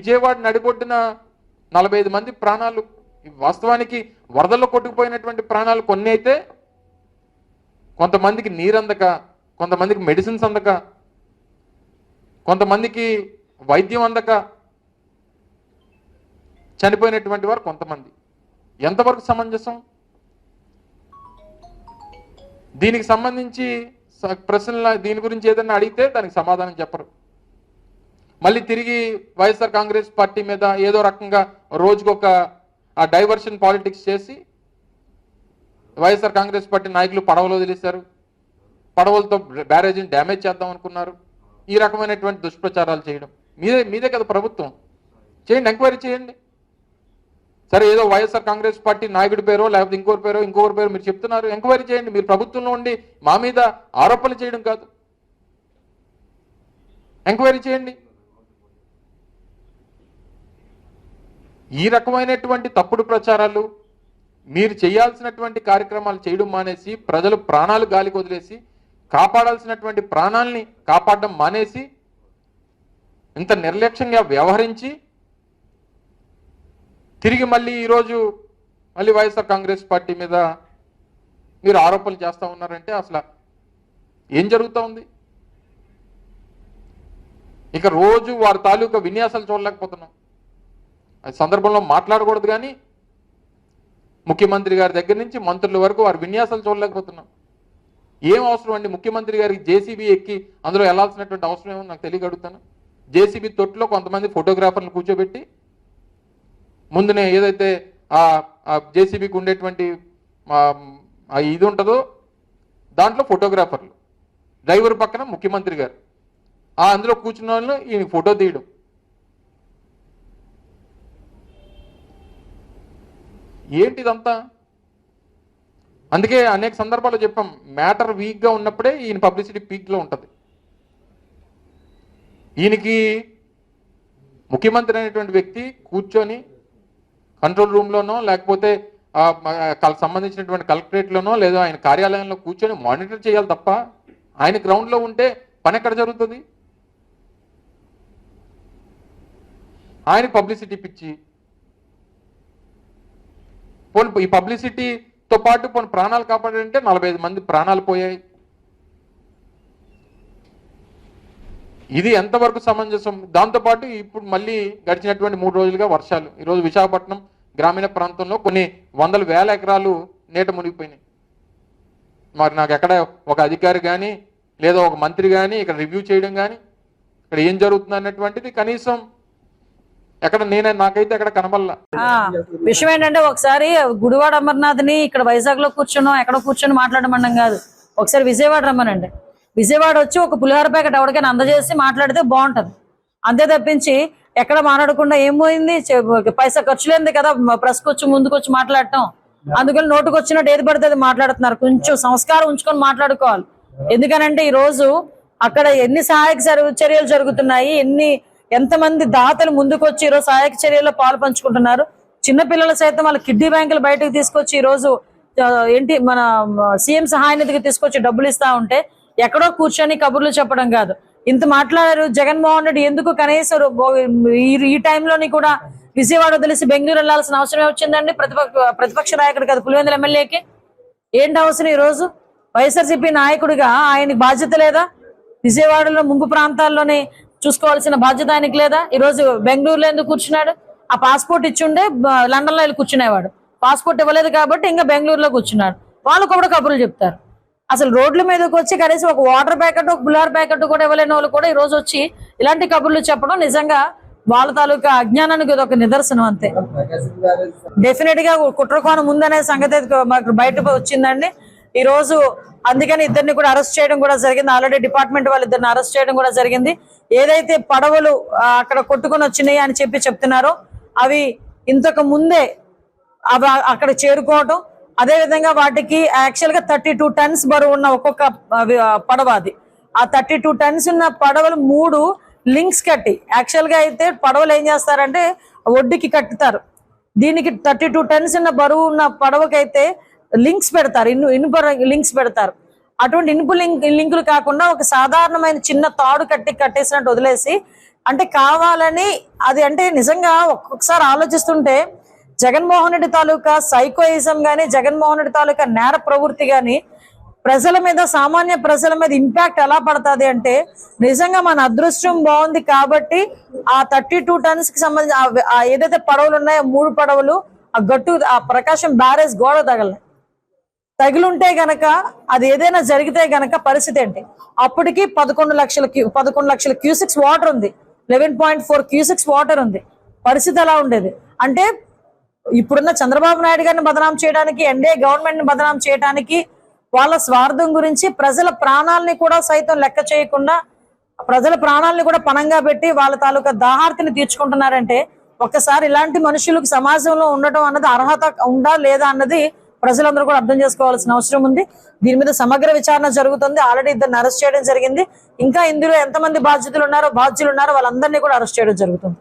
విజయవాడ నడిబొడ్డున 45 మంది ప్రాణాలు, వాస్తవానికి వరదల్లో కొట్టుకుపోయినటువంటి ప్రాణాలు కొన్ని అయితే, కొంతమందికి నీరు అందక, కొంతమందికి మెడిసిన్స్ అందక, కొంతమందికి వైద్యం అందక చనిపోయినటువంటి వారు కొంతమంది. ఎంతవరకు సమంజసం? దీనికి సంబంధించి ప్రశ్నల దీని గురించి ఏదైనా అడిగితే దానికి సమాధానం చెప్పరు. మళ్ళీ తిరిగి వైఎస్ఆర్ కాంగ్రెస్ పార్టీ మీద ఏదో రకంగా రోజుకొక డైవర్షన్ పాలిటిక్స్ చేసి వైఎస్ఆర్ కాంగ్రెస్ పార్టీ నాయకులు పడవలు వదిలేశారు, పడవలతో బ్యారేజీని డ్యామేజ్ చేద్దాం అనుకున్నారు. ఈ రకమైనటువంటి దుష్ప్రచారాలు చేయడం మీదే కదా ప్రభుత్వం. చేయండి, ఎంక్వైరీ చేయండి. సరే, ఏదో వైఎస్ఆర్ కాంగ్రెస్ పార్టీ నాయకుడి పేరో లేకపోతే ఇంకొకరి పేరో మీరు చెప్తున్నారు, ఎంక్వైరీ చేయండి. మీరు ప్రభుత్వంలో ఉండి మా మీద ఆరోపణలు చేయడం కాదు, ఎంక్వైరీ చేయండి. ఈ రకమైనటువంటి తప్పుడు ప్రచారాలు, మీరు చేయాల్సినటువంటి కార్యక్రమాలు చేయడం మానేసి, ప్రజలు ప్రాణాలు గాలికి వదిలేసి, కాపాడాల్సినటువంటి ప్రాణాలని కాపాడడం మానేసి, ఇంత నిర్లక్ష్యంగా వ్యవహరించి తిరిగి మళ్ళీ ఈరోజు మళ్ళీ వైఎస్ఆర్ కాంగ్రెస్ పార్టీ మీద మీరు ఆరోపణలు చేస్తూ ఉన్నారంటే అసలు ఏం జరుగుతూ ఉంది? ఇక రోజు వారి తాలూకా విన్యాసాలు చూడలేకపోతున్నాం. అది సందర్భంలో మాట్లాడకూడదు, కానీ ముఖ్యమంత్రి గారి దగ్గర నుంచి మంత్రుల వరకు వారి విన్యాసాలు చూడలేకపోతున్నాం. ఏం అవసరం అండి ముఖ్యమంత్రి గారికి జేసీబీ ఎక్కి అందులో వెళ్లాల్సినటువంటి అవసరం ఏమో నాకు తెలియగలుగుతాను. జేసీబీ తొట్టులో కొంతమంది ఫోటోగ్రాఫర్లు కూర్చోబెట్టి ముందునే ఏదైతే జేసీబీకి ఉండేటువంటి ఇది ఉంటుందో దాంట్లో ఫోటోగ్రాఫర్లు, డ్రైవర్ పక్కన ముఖ్యమంత్రి గారు, అందులో కూర్చున్న వాళ్ళు ఈయన ఫోటో తీయడం. ఏంటిదంతా? అందుకే అనేక సందర్భాల్లో చెప్పాం, మ్యాటర్ వీక్గా ఉన్నప్పుడే ఈయన పబ్లిసిటీ పీక్లో ఉంటుంది. ఈయనకి ముఖ్యమంత్రి అనేటువంటి వ్యక్తి కూర్చొని కంట్రోల్ రూమ్లోనో లేకపోతే సంబంధించినటువంటి కలెక్టరేట్లోనో లేదా ఆయన కార్యాలయంలో కూర్చొని మానిటర్ చేయాలి తప్ప ఆయన గ్రౌండ్లో ఉంటే పని ఎక్కడ జరుగుతుంది? ఆయన పబ్లిసిటీ పిచ్చి, పోనీ ఈ పబ్లిసిటీతో పాటు పోనీ ప్రాణాలు కాపాడారంటే 45 మంది ప్రాణాలు పోయాయి. ఇది ఎంతవరకు సమంజసం? దాంతోపాటు ఇప్పుడు మళ్ళీ గడిచినటువంటి 3 రోజులుగా వర్షాలు. ఈరోజు విశాఖపట్నం గ్రామీణ ప్రాంతంలో కొన్ని వందల వేల ఎకరాలు నీట మునిగిపోయినాయి. మరి నాకు ఎక్కడ ఒక అధికారి కానీ లేదా ఒక మంత్రి కానీ ఇక్కడ రివ్యూ చేయడం కానీ ఇక్కడ ఏం జరుగుతుంది అన్నటువంటిది కనీసం ఎక్కడ నాకైతే ఎక్కడ కనబడలా. విషయం ఏంటంటే, ఒకసారి గుడివాడ అమర్నాథ్ని ఇక్కడ వైజాగ్ లో ఎక్కడ కూర్చొని మాట్లాడమన్నాం కాదు, ఒకసారి విజయవాడ రమ్మనండి. విజయవాడ వచ్చి ఒక పులిహోర ప్యాకెట్ ఎవరికైనా అందజేసి మాట్లాడితే బాగుంటది. అంతే తప్పించి ఎక్కడ మాట్లాడకుండా ఏం పోయింది, పైసా ఖర్చు లేనిది కదా ప్రెస్కి వచ్చి ముందుకొచ్చి మాట్లాడటం. అందుకని నోటుకు వచ్చినట్టు ఏది పడితే అది మాట్లాడుతున్నారు. కొంచెం సంస్కారం ఉంచుకొని మాట్లాడుకోవాలి. ఎందుకనంటే ఈ రోజు అక్కడ ఎన్ని సహాయక చర్యలు జరుగుతున్నాయి, ఎంతమంది దాతలు ముందుకొచ్చి ఈరోజు సహాయక చర్యల్లో పాలు పంచుకుంటున్నారు. చిన్నపిల్లలు సైతం వాళ్ళ కిడ్నీ బ్యాంకులు బయటకు తీసుకొచ్చి ఈరోజు మన సీఎం సహాయ నిధికి తీసుకొచ్చి డబ్బులు ఇస్తా ఉంటే ఎక్కడో కూర్చొని కబుర్లు చెప్పడం కాదు. ఇంత మాట్లాడారు జగన్మోహన్ రెడ్డి, ఎందుకు కనీసం ఈ టైంలోని కూడా విజయవాడ వదిలేసి బెంగళూరు వెళ్లాల్సిన అవసరం వచ్చిందండి? ప్రతిపక్ష నాయకుడు కదా పులివెందుల ఎమ్మెల్యేకి ఏంటి అవసరం? ఈ రోజు వైఎస్ఆర్సీపీ నాయకుడిగా ఆయనకి బాధ్యత లేదా? విజయవాడలో ముంపు ప్రాంతాల్లోనే చూసుకోవాల్సిన బాధ్యత ఆయనకి లేదా? ఈ రోజు బెంగళూరులో ఎందుకు కూర్చున్నాడు? ఆ పాస్పోర్ట్ ఇచ్చుండే లండన్ లో వెళ్ళి కూర్చునేవాడు. పాస్పోర్ట్ ఇవ్వలేదు కాబట్టి ఇంకా బెంగళూరులో కూర్చున్నాడు. వాళ్ళు కూడా కబుర్లు చెప్తారు. అసలు రోడ్ల మీదకి వచ్చి కనీసం ఒక వాటర్ ప్యాకెట్, ఒక పులిహోర ప్యాకెట్ కూడా ఇవ్వలేని వాళ్ళు కూడా ఈ రోజు వచ్చి ఇలాంటి కబుర్లు చెప్పడం నిజంగా వాళ్ళ తాలూకా అజ్ఞానానికి ఒక నిదర్శనం అంతే. డెఫినెట్ గా కుట్రకోణం ఉందనే సంగతి మాకు బయటకు వచ్చిందండి ఈ రోజు. అందుకని ఇద్దరిని కూడా అరెస్ట్ చేయడం కూడా జరిగింది. ఆల్రెడీ డిపార్ట్మెంట్ వాళ్ళు ఇద్దరిని అరెస్ట్ చేయడం కూడా జరిగింది. ఏదైతే పడవలు అక్కడ కొట్టుకుని వచ్చినాయి అని చెప్తున్నారో అవి ఇంతకు ముందే అక్కడ చేరుకోవటం, అదే విధంగా వాటికి యాక్చువల్ గా 32 టన్స్ బరువు ఉన్న ఒక్కొక్క పడవ అది. ఆ 32 టన్స్ ఉన్న పడవలు 3 లింక్స్ కట్టి, యాక్చువల్ గా అయితే పడవలు ఏం చేస్తారంటే ఒడ్డుకి కట్టుతారు. దీనికి 32 టన్స్ ఉన్న బరువు ఉన్న పడవకైతే లింక్స్ పెడతారు, ఇనుప లింక్స్ పెడతారు. అటువంటి ఇనుపు లింకులు కాకుండా ఒక సాధారణమైన చిన్న తాడు కట్టేసినట్టు వదిలేసి అంటే కావాలని అది అంటే నిజంగా ఒక్కొక్కసారి ఆలోచిస్తుంటే జగన్మోహన్ రెడ్డి తాలూకా సైకోయిజం గానీ, జగన్మోహన్ రెడ్డి తాలూకా నేర ప్రవృత్తి గానీ ప్రజల మీద, సామాన్య ప్రజల మీద ఇంపాక్ట్ ఎలా పడుతుంది అంటే, నిజంగా మన అదృష్టం బాగుంది కాబట్టి ఆ 32 టన్స్ కి సంబంధించి ఏదైతే పడవలు ఉన్నాయో 3 పడవలు ఆ గట్టు ఆ ప్రకాశం బ్యారేజ్ గోడ తగిలుంటే గనక అది ఏదైనా జరిగితే గనక పరిస్థితి ఏంటి? అప్పటికి 11 లక్షల క్యూసెక్స్ వాటర్ ఉంది, 11.4 క్యూసెక్స్ వాటర్ ఉంది. పరిస్థితి ఎలా ఉండేది అంటే, ఇప్పుడున్న చంద్రబాబు నాయుడు గారిని బదనాం చేయడానికి, ఎన్డీఏ గవర్నమెంట్ ని బదనాం చేయడానికి, వాళ్ళ స్వార్థం గురించి ప్రజల ప్రాణాలని కూడా సైతం లెక్క చేయకుండా, ప్రజల ప్రాణాలని కూడా పణంగా పెట్టి వాళ్ళ తాలూకా దాహార్తిని తీర్చుకుంటున్నారంటే, ఒక్కసారి ఇలాంటి మనుషులకు సమాజంలో ఉండటం అన్నది అర్హత ఉందా లేదా అన్నది ప్రజలందరూ కూడా అర్థం చేసుకోవాల్సిన అవసరం ఉంది. దీని మీద సమగ్ర విచారణ జరుగుతుంది. ఆల్రెడీ 2 అరెస్ట్ చేయడం జరిగింది. ఇంకా ఇందులో ఎంతమంది బాధ్యులు ఉన్నారో వాళ్ళందరినీ కూడా అరెస్ట్ చేయడం జరుగుతుంది.